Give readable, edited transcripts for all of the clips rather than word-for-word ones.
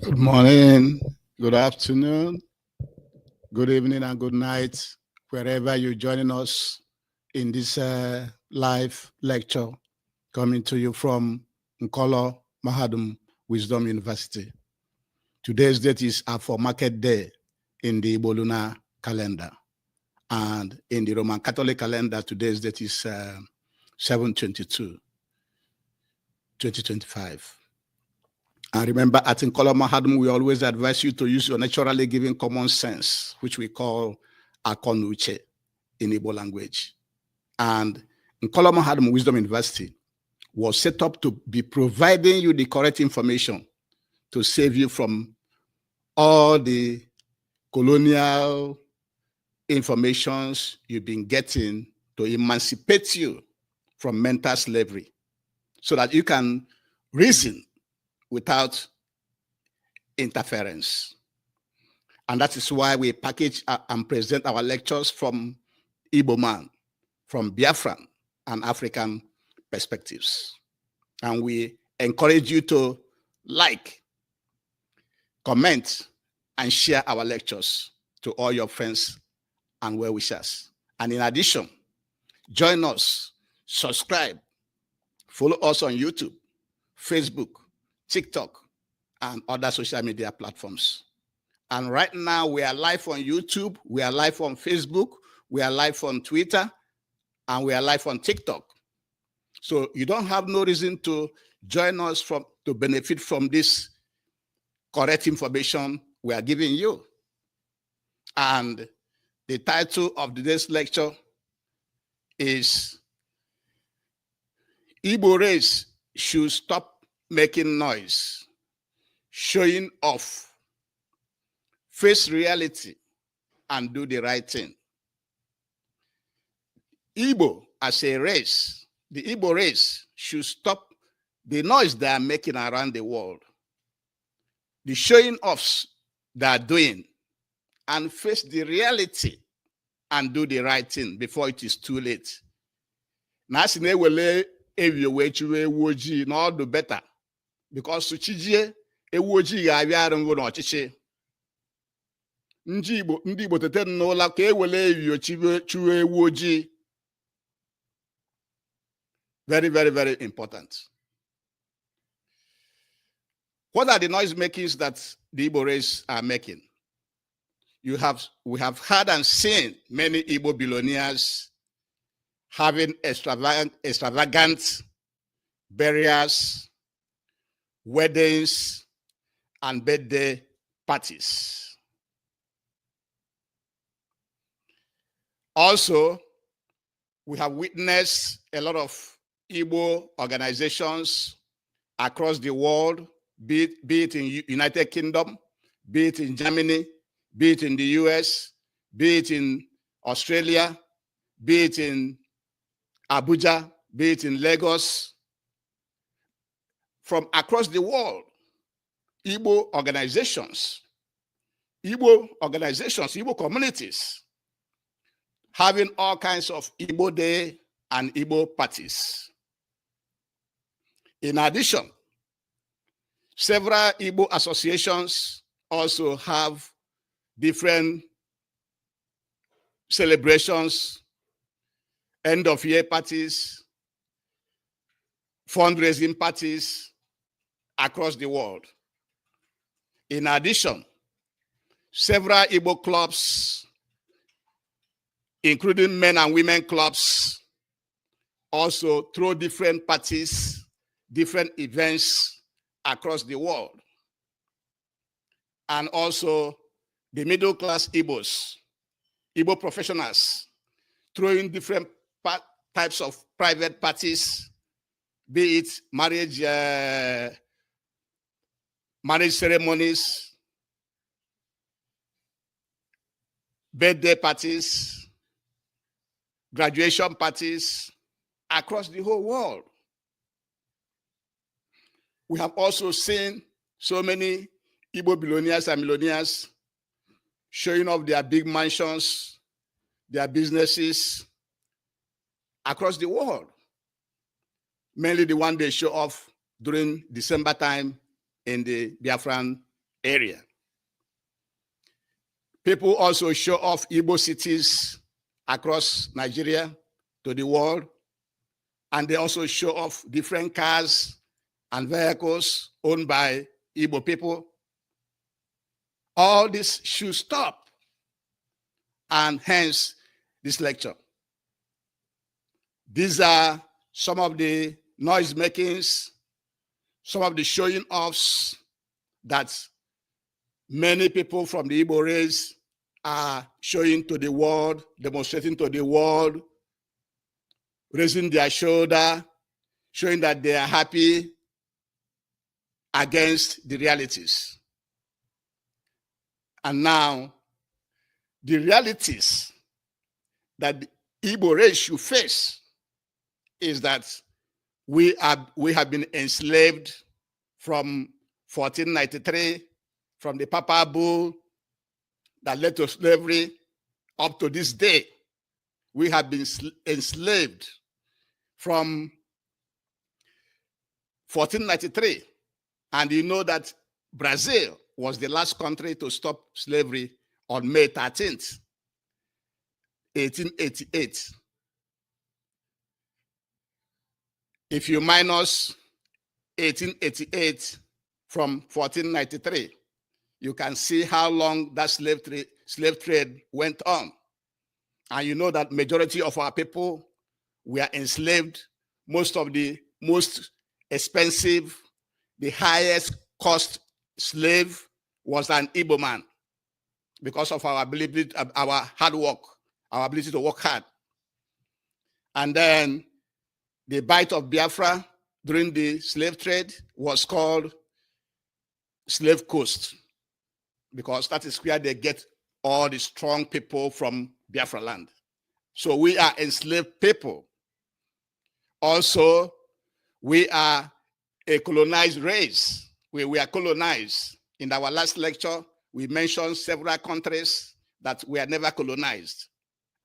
Good morning, good afternoon, good evening, and good night, wherever you're joining us in this live lecture coming to you from Nkolo Mahadum Wisdom University. Today's date is for Market Day in the Igbo lunar calendar. And in the Roman Catholic calendar, today's date is 7/22/2025. And remember, at Nkolo Mahadum, we always advise you to use your naturally given common sense, which we call akonuche in Igbo language. And Nkolo Mahadum Wisdom University was set up to be providing you the correct information to save you from all the colonial informations you've been getting, to emancipate you from mental slavery so that you can reason without interference. And that is why we package and present our lectures from Igbo man, from Biafran and African perspectives. And we encourage you to like, comment, and share our lectures to all your friends and well-wishers. And in addition, join us, subscribe, follow us on YouTube, Facebook, TikTok, and other social media platforms. And right now, we are live on YouTube, we are live on Facebook, we are live on Twitter, and we are live on TikTok. So you don't have no reason to join us to benefit from this correct information we are giving you. And the title of today's lecture is Igbo race should stop making noise, showing off, face reality, and do the right thing. Igbo as a race, the Igbo race should stop the noise they are making around the world, the showing offs they are doing, and face the reality and do the right thing before it is too late. Now, if you wait, you know, do better. Because Suchijie, ewu ojii ga-abịa arụ ngwụ n'ọchịchị. Ndị Igbo tete n'ụla ka ewele evio chụọ ewu ojii. Very, very, very important. What are the noise makings that the Igbo race are making? We have heard and seen many Igbo billionaires having extravagant burials, weddings, and birthday parties. Also, we have witnessed a lot of Igbo organizations across the world, be it in United Kingdom, be it in Germany, be it in the US, be it in Australia, be it in Abuja, be it in Lagos. From across the world, Igbo organizations, Igbo communities, having all kinds of Igbo Day and Igbo parties. In addition, several Igbo associations also have different celebrations, end of year parties, fundraising parties across the world. In addition, several Igbo clubs, including men and women clubs, also throw different parties, different events across the world. And also the middle class Igbos, Igbo professionals, throwing different types of private parties, be it marriage ceremonies, birthday parties, graduation parties across the whole world. We have also seen so many Igbo billionaires and millionaires showing off their big mansions, their businesses across the world. Mainly the one they show off during December time in the Biafran area. People also show off Igbo cities across Nigeria to the world, and they also show off different cars and vehicles owned by Igbo people. All this should stop, and hence this lecture. These are some of the noise makings, some of the showing offs that many people from the Igbo race are showing to the world, demonstrating to the world, raising their shoulder, showing that they are happy against the realities. And now, the realities that the Igbo race should face is that we have been enslaved from 1493, from the Papa Bull that led to slavery up to this day. We have been enslaved from 1493. And you know that Brazil was the last country to stop slavery on May 13th, 1888. If you minus 1888 from 1493, you can see how long that slave trade went on. And you know that majority of our people were enslaved. Most of the most expensive, the highest cost slave was an Igbo man because of our ability, our hard work, our ability to work hard. And then the Bight of Biafra during the slave trade was called Slave Coast, because that is where they get all the strong people from Biafra land. So we are enslaved people. Also, we are a colonized race. We are colonized. In our last lecture, we mentioned several countries that were never colonized,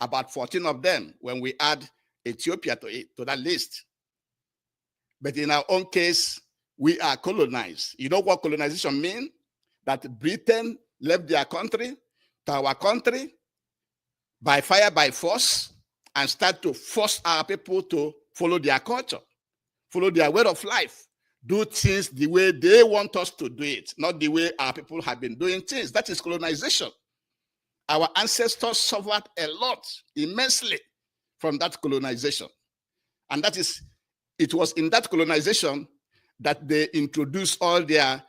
about 14 of them when we add Ethiopia to that list. But in our own case, we are colonized. You know what colonization means? That Britain left their country to our country by fire, by force, and start to force our people to follow their culture, follow their way of life, do things the way they want us to do it, not the way our people have been doing things. That is colonization. Our ancestors suffered a lot, immensely, from that colonization. And it was in that colonization that they introduced all their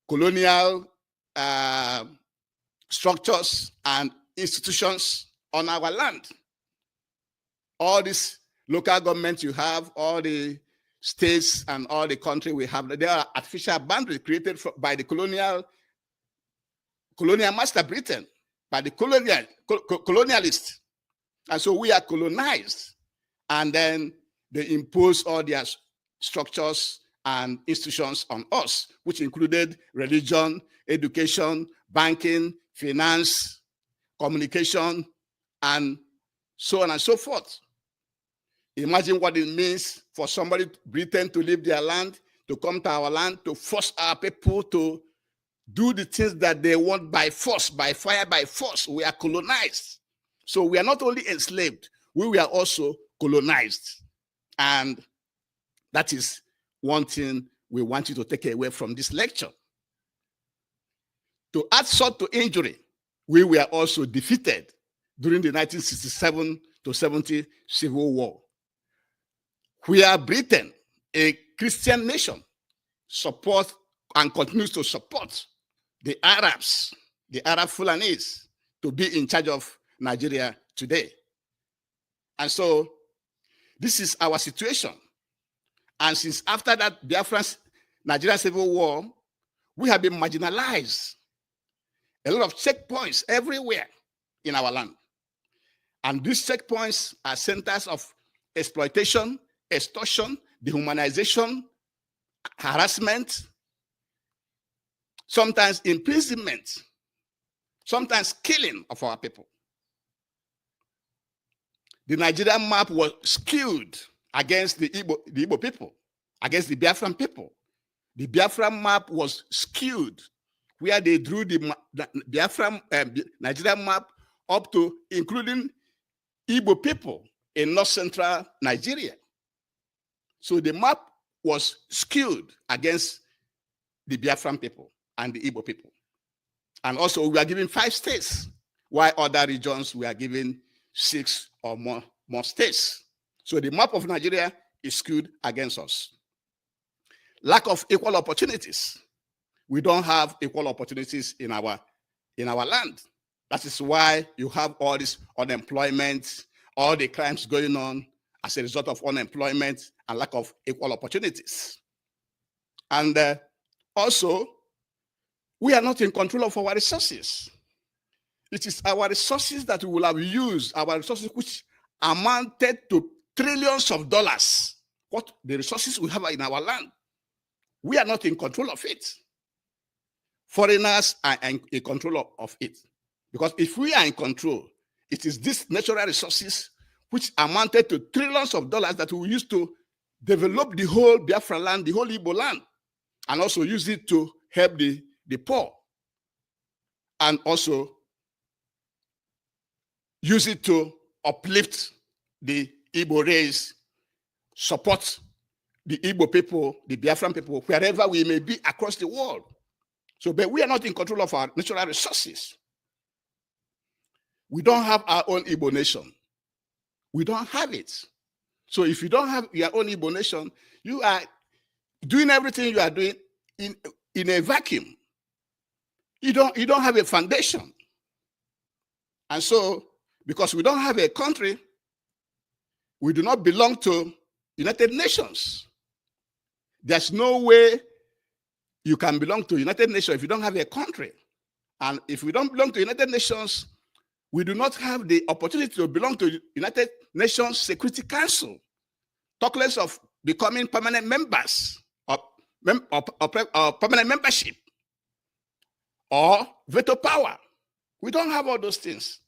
colonial structures and institutions on our land. All these local governments you have, all the states and all the country we have, they are artificial boundaries created by the colonial master Britain, by the colonialists. And so we are colonized. And then they impose all their structures and institutions on us, which included religion, education, banking, finance, communication, and so on and so forth. Imagine what it means for somebody, Britain, to leave their land, to come to our land, to force our people to do the things that they want by force, by fire, by force. We are colonized. So we are not only enslaved, we were also colonized. And that is one thing we want you to take away from this lecture. To add salt to injury, we were also defeated during the 1967 to 70 Civil War. Where Britain, a Christian nation, supports and continues to support the Arabs, the Arab Fulanis, to be in charge of Nigeria today. And so this is our situation. And since after that Biafran Nigerian Civil War, we have been marginalized. A lot of checkpoints everywhere in our land. And these checkpoints are centers of exploitation, extortion, dehumanization, harassment, sometimes imprisonment, sometimes killing of our people. The Nigerian map was skewed against the Igbo people, against the Biafran people. The Biafran map was skewed, where they drew the Biafran Nigerian map up to including Igbo people in north central Nigeria. So the map was skewed against the Biafran people and the Igbo people. And also we are given 5 states, while other regions we are given 6 or more states. So the map of Nigeria is skewed against us. Lack of equal opportunities. We don't have equal opportunities in our land. That is why you have all this unemployment, all the crimes going on as a result of unemployment and lack of equal opportunities. And also, we are not in control of our resources. It is our resources that we will have used, our resources which amounted to trillions of dollars. What the resources we have in our land, we are not in control of it. Foreigners are in control of it. Because if we are in control, it is these natural resources which amounted to trillions of dollars that we use to develop the whole Biafra land, the whole Igbo land, and also use it to help the poor, and also use it to uplift the Igbo race, support the Igbo people, the Biafran people, wherever we may be across the world. So, but we are not in control of our natural resources. We don't have our own Igbo nation. We don't have it. So if you don't have your own Igbo nation, you are doing everything you are doing in a vacuum. You don't have a foundation. And so, because we don't have a country, we do not belong to United Nations. There's no way you can belong to United Nations if you don't have a country. And if we don't belong to United Nations, we do not have the opportunity to belong to United Nations Security Council. Talk less of becoming permanent members or permanent membership or veto power. We don't have all those things.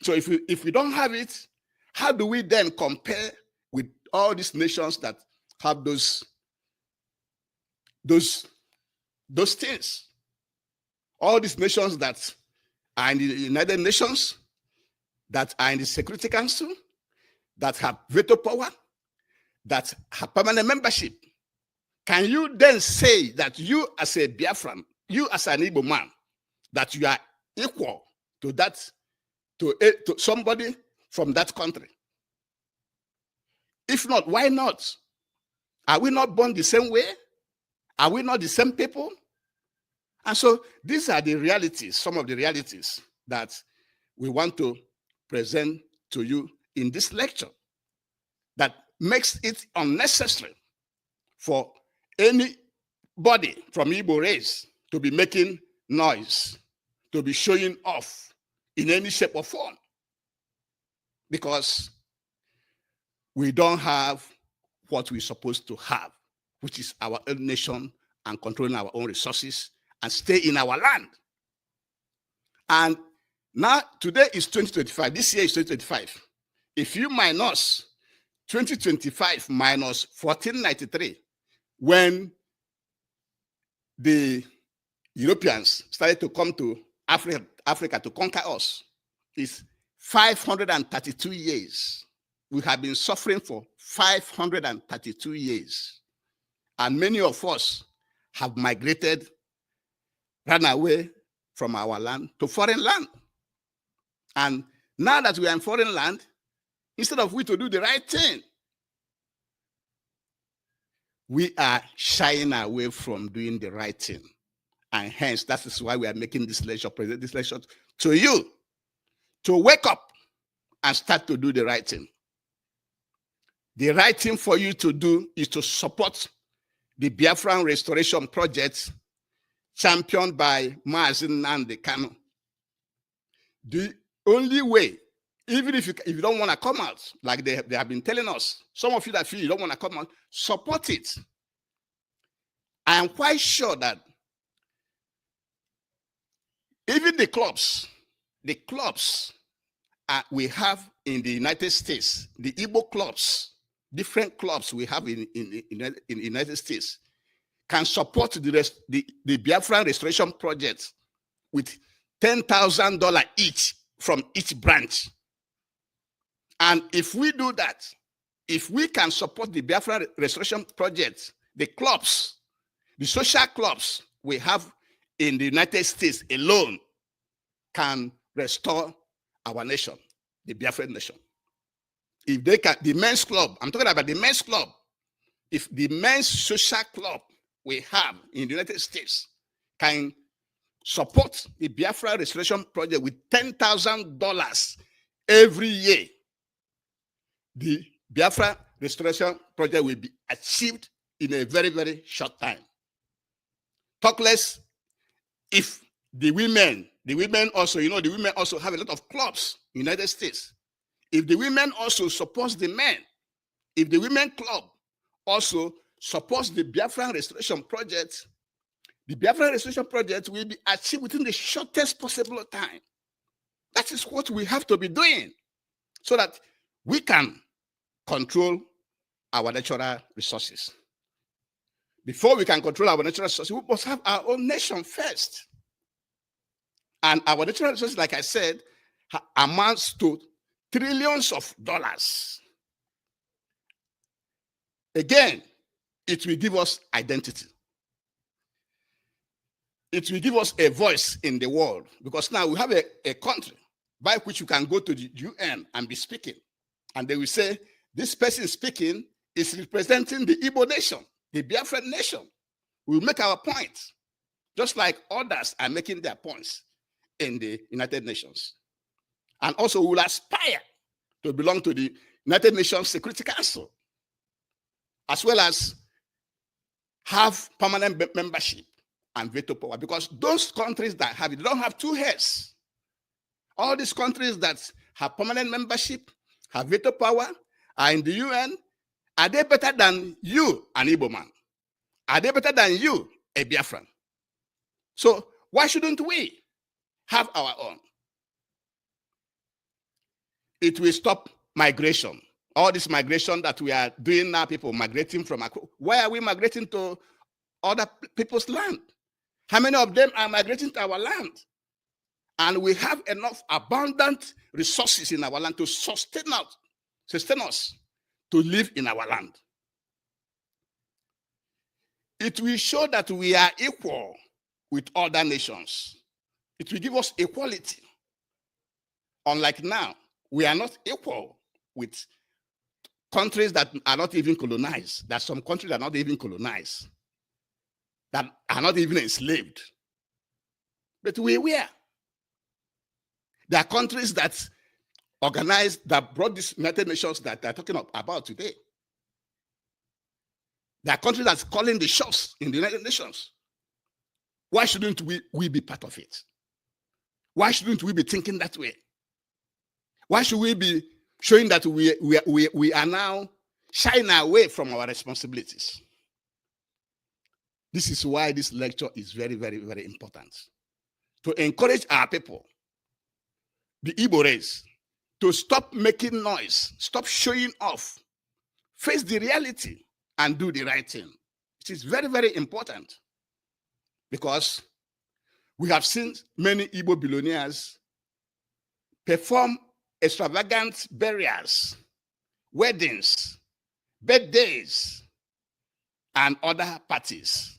So if we don't have it, how do we then compare with all these nations that have those things? All these nations that are in the United Nations, that are in the Security Council, that have veto power, that have permanent membership. Can you then say that you as a Biafran, you as an Igbo man, that you are equal to that, to somebody from that country? If not, why not? Are we not born the same way? Are we not the same people? And so these are the realities, some of the realities that we want to present to you in this lecture, that makes it unnecessary for anybody from Igbo race to be making noise, to be showing off in any shape or form, because we don't have what we're supposed to have, which is our own nation and controlling our own resources and stay in our land. And now, today is 2025. This year is 2025. If you minus 2025 minus 1493, when the Europeans started to come to Africa to conquer us, is 532 years. We have been suffering for 532 years. And many of us have migrated, ran away from our land to foreign land. And now that we are in foreign land, instead of we to do the right thing, we are shying away from doing the right thing. And hence, that is why we are making this lecture, present this lecture to you, to wake up and start to do the right thing. The right thing for you to do is to support the Biafran Restoration Project championed by Mazi Nnamdi Kanu. The only way, even if you don't want to come out, like they have been telling us, some of you that feel you don't want to come out, support it. I am quite sure that even the clubs we have in the United States, the Igbo clubs, different clubs we have in the United States, can support the Biafran Restoration Project with $10,000 each from each branch. And if we do that, if we can support the Biafra Restoration Project, the clubs, the social clubs we have in the United States alone can restore our nation, the Biafran nation. If they can, the men's club, I'm talking about the men's club, if the men's social club we have in the United States can support the Biafra Restoration Project with $10,000 every year, the Biafra Restoration Project will be achieved in a very, very short time. Talk less if the women also, the women also have a lot of clubs in the United States. If the women also support the men, if the women club also supports the Biafra Restoration Project, the Biafra Restoration Project will be achieved within the shortest possible time. That is what we have to be doing so that we can control our natural resources. Before we can control our natural resources, we must have our own nation first. And our natural resources, like I said, amounts to trillions of dollars. Again, it will give us identity. It will give us a voice in the world, because now we have a country by which you can go to the UN and be speaking. And they will say, this person speaking is representing the Igbo nation, the Biafran nation. We will make our points, just like others are making their points in the United Nations. And also we will aspire to belong to the United Nations Security Council, as well as have permanent membership and veto power, because those countries that have it, they don't have two heads. All these countries that have permanent membership, have veto power, are in the UN. Are they better than you, an Igbo man? Are they better than you, a Biafran? So why shouldn't we have our own? It will stop migration. All this migration that we are doing now, people migrating from, why are we migrating to other people's land? How many of them are migrating to our land? And we have enough abundant resources in our land to sustain us to live in our land. It will show that we are equal with other nations. It will give us equality. Unlike now, we are not equal with countries that are not even colonized. There are some countries that are not even colonized, that are not even enslaved. But we were. There are countries that organized, that brought these United Nations that they're talking about today. There are countries that's calling the shots in the United Nations. Why shouldn't we be part of it? Why shouldn't we be thinking that way? Why should we be showing that we are now shying away from our responsibilities? This is why this lecture is very, very, very important. To encourage our people, the Igbo race, to stop making noise, stop showing off, face the reality, and do the right thing. It is very, very important, because we have seen many Igbo billionaires perform extravagant burials, weddings, birthdays, and other parties.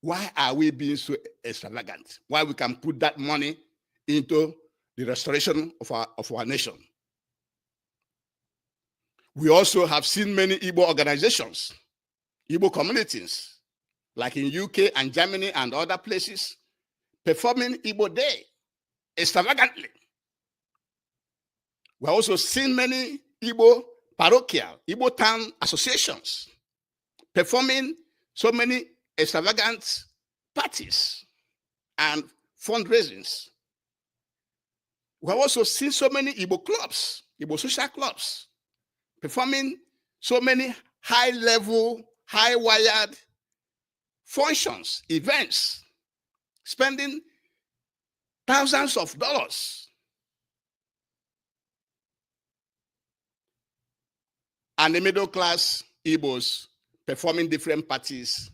Why are we being so extravagant? Why we can put that money into the restoration of our nation? We also have seen many Igbo organizations, Igbo communities, like in UK and Germany and other places, performing Igbo Day extravagantly. We have also seen many Igbo parochial, Igbo town associations performing so many extravagant parties and fundraisings. We have also seen so many Igbo clubs, Igbo social clubs, performing so many high-level, high-wired functions, events, spending thousands of dollars. And the middle-class Igbos performing different parties,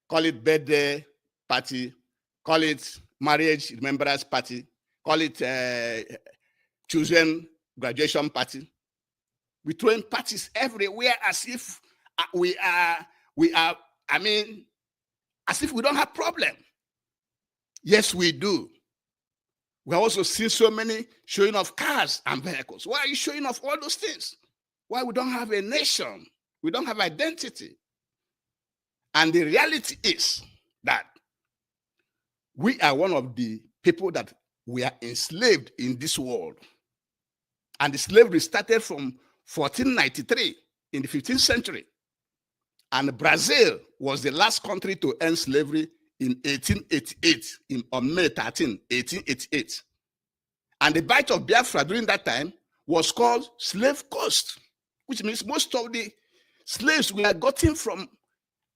call it birthday party, call it marriage remembrance party, call it children graduation party. We throwing parties everywhere as if we are, I mean, as if we don't have problem. Yes, we do. We also see so many showing off cars and vehicles. Why are you showing off all those things? Why we don't have a nation? We don't have identity. And the reality is that we are one of the people that we are enslaved in this world. And the slavery started from 1493 in the 15th century. And Brazil was the last country to end slavery in 1888, on May 13, 1888. And the Bight of Biafra during that time was called Slave Coast, which means most of the slaves were gotten from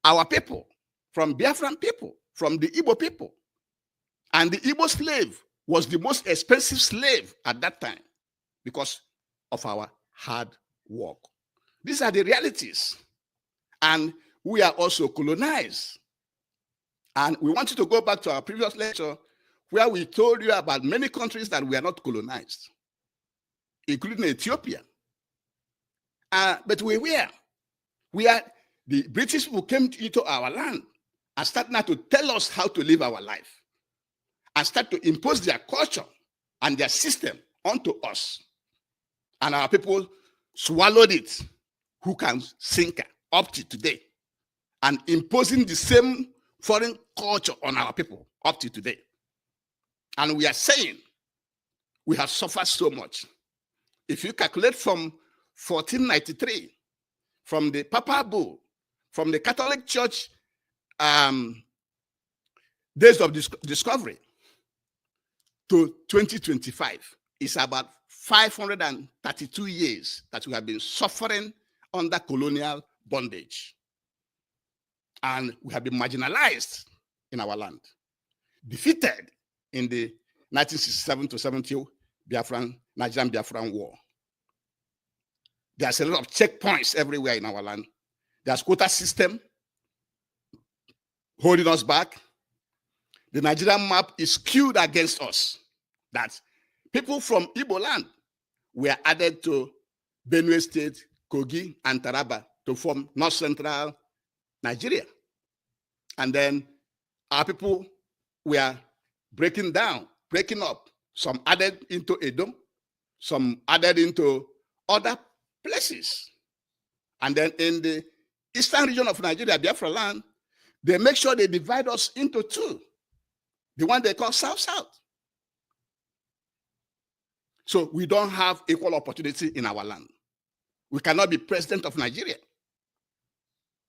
our people, from Biafran people, from the Igbo people. And the Igbo slave was the most expensive slave at that time because of our hard work. These are the realities. And we are also colonized. And we want you to go back to our previous lecture where we told you about many countries that we are not colonized, including Ethiopia. But we were. The British people came into our land and started now to tell us how to live our life and start to impose their culture and their system onto us. And our people swallowed it, hook and sinker, up to today, and imposing the same foreign culture on our people up to today. And we are saying we have suffered so much. If you calculate from 1493, from the Papal Bull, from the Catholic Church days of discovery to 2025, it's about 532 years that we have been suffering under colonial bondage. And we have been marginalized in our land, defeated in the 1967 to 70 Nigerian Biafran War. There's a lot of checkpoints everywhere in our land. There's quota system holding us back. The Nigerian map is skewed against us. That people from Igbo land were added to Benue State, Kogi, and Taraba to form North Central Nigeria. And then our people were breaking up. Some added into Edo, some added into other places. And then in the eastern region of Nigeria, Biafra land, they make sure they divide us into two. The one they call South-South. So we don't have equal opportunity in our land. We cannot be president of Nigeria.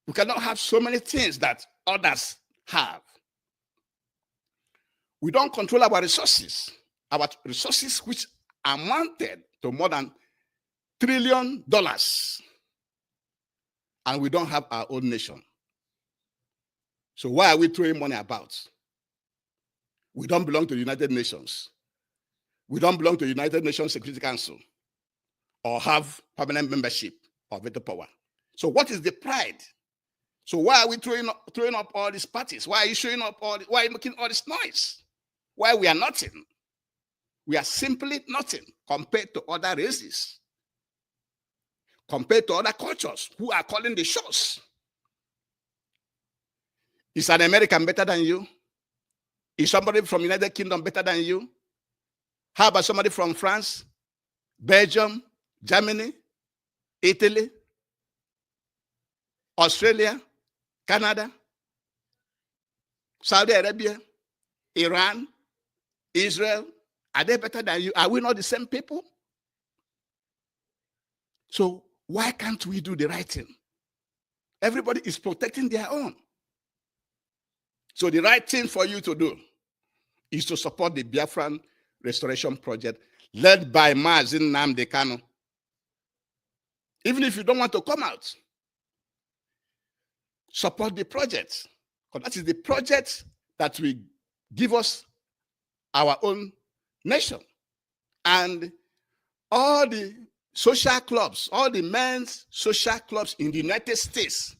We cannot have so many things that others have. We don't control our resources which amounted to more than $1 trillion. And we don't have our own nation. So why are we throwing money about? We don't belong to the United Nations. We don't belong to the United Nations Security Council or have permanent membership or veto power. So what is the pride? So why are we throwing up all these parties? Why are you showing up why are you making all this noise? Why we are nothing? We are simply nothing compared to other races, compared to other cultures who are calling the shots. Is an American better than you? Is somebody from United Kingdom better than you? How about somebody from France, Belgium, Germany, Italy, Australia, Canada, Saudi Arabia, Iran, Israel? Are they better than you? Are we not the same people? So why can't we do the right thing? Everybody is protecting their own. So the right thing for you to do is to support the Biafran Restoration Project led by Mazi Nnamdi Kanu. Even if you don't want to come out, support the project. Because that is the project that will give us our own nation. And all the social clubs, all the men's social clubs in the United States,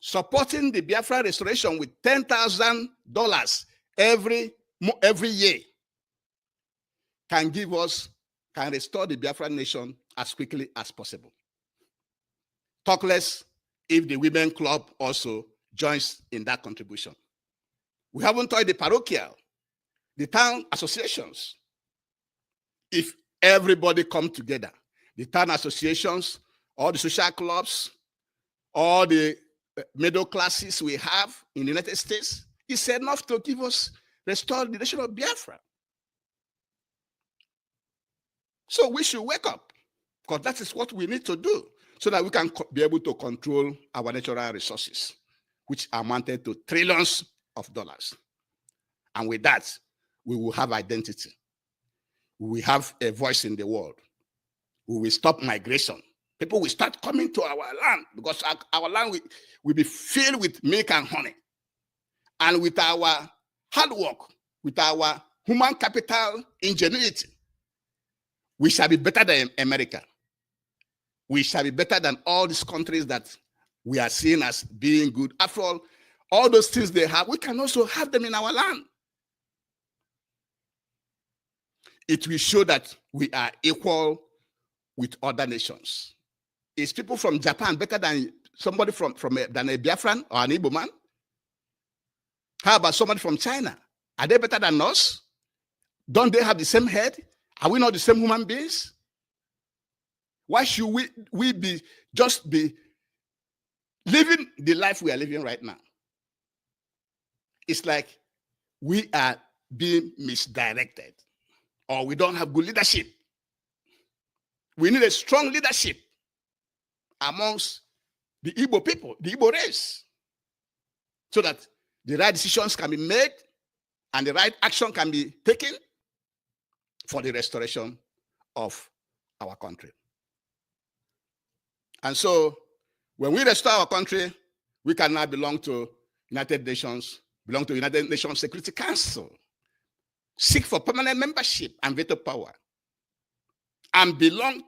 supporting the Biafra restoration with $10,000 every every year can restore the Biafran nation as quickly as possible. Talk less if the women club also joins in that contribution. We haven't touched the parochial, the town associations. If everybody come together, the town associations, all the social clubs, all the middle classes we have in the United States, it's enough to restore the nation of Biafra. So we should wake up, because that is what we need to do, so that we can be able to control our natural resources, which amounted to trillions of dollars. And with that, we will have identity. We will have a voice in the world. We will stop migration. People will start coming to our land, because our land will be filled with milk and honey. And with our hard work, with our human capital ingenuity, we shall be better than America. We shall be better than all these countries that we are seen as being good. After all those things they have, we can also have them in our land. It will show that we are equal with other nations. Is people from Japan better than somebody than a Biafran or an Igbo man? How about somebody from China? Are they better than us? Don't they have the same head? Are we not the same human beings? Why should we be living the life we are living right now? It's like we are being misdirected, or we don't have good leadership. We need a strong leadership amongst the Igbo people, the Igbo race, so that the right decisions can be made and the right action can be taken for the restoration of our country. And so when we restore our country, we can now belong to United Nations, belong to United Nations Security Council, seek for permanent membership and veto power, and belong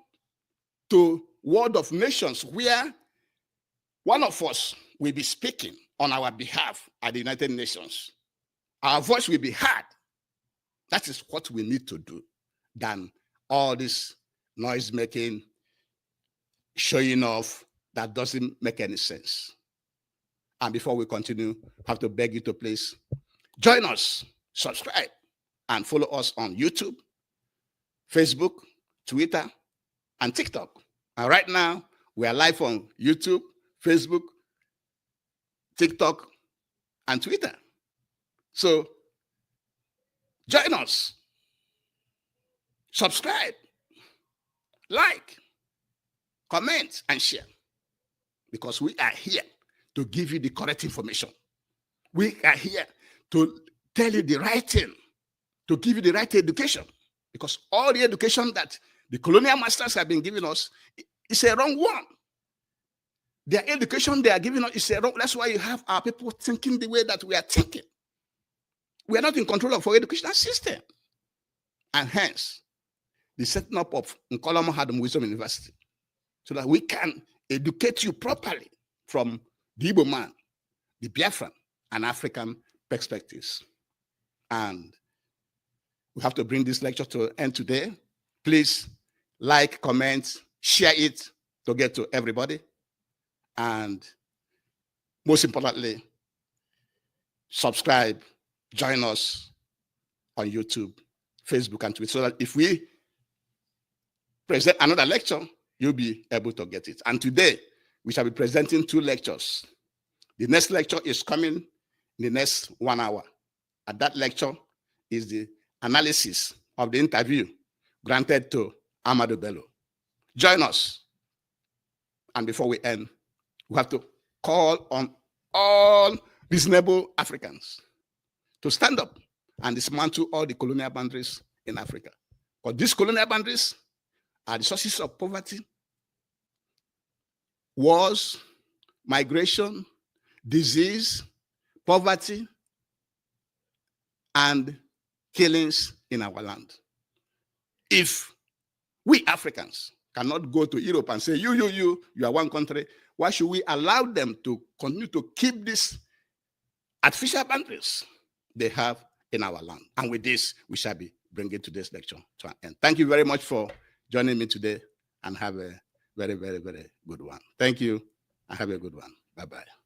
to World of Nations, where one of us will be speaking on our behalf at the United Nations. Our voice will be heard. That is what we need to do, than all this noise making, showing off that doesn't make any sense. And before we continue, I have to beg you to please join us, subscribe, and follow us on YouTube, Facebook, Twitter, and TikTok. And right now, we are live on YouTube, Facebook, TikTok, and Twitter. So join us, subscribe, like, comment, and share, because we are here to give you the correct information. We are here to tell you the right thing, to give you the right education, because all the education that the colonial masters have been giving us is a wrong one. Their education they are giving us is a wrong. That's why you have our people thinking the way that we are thinking. We are not in control of our educational system. And hence, the setting up of Nkoloma Hadum Wisdom University, so that we can educate you properly from the Igbo man, the Biafran, and African perspectives. And we have to bring this lecture to an end today. Please like, comment, share it to get to everybody. And most importantly, subscribe, join us on YouTube, Facebook, and Twitter, so that if we present another lecture, you'll be able to get it. And today, we shall be presenting 2 lectures. The next lecture is coming in the next 1 hour. And that lecture is the analysis of the interview granted to Amadou Bello. Join us. And before we end, we have to call on all reasonable Africans to stand up and dismantle all the colonial boundaries in Africa. Because these colonial boundaries are the sources of poverty, wars, migration, disease, poverty, and killings in our land. If we Africans cannot go to Europe and say, you are one country, why should we allow them to continue to keep these artificial boundaries they have in our land. And with this, we shall be bringing today's lecture to an end. Thank you very much for joining me today, and have a very, very, very good one. Thank you, and have a good one. Bye-bye.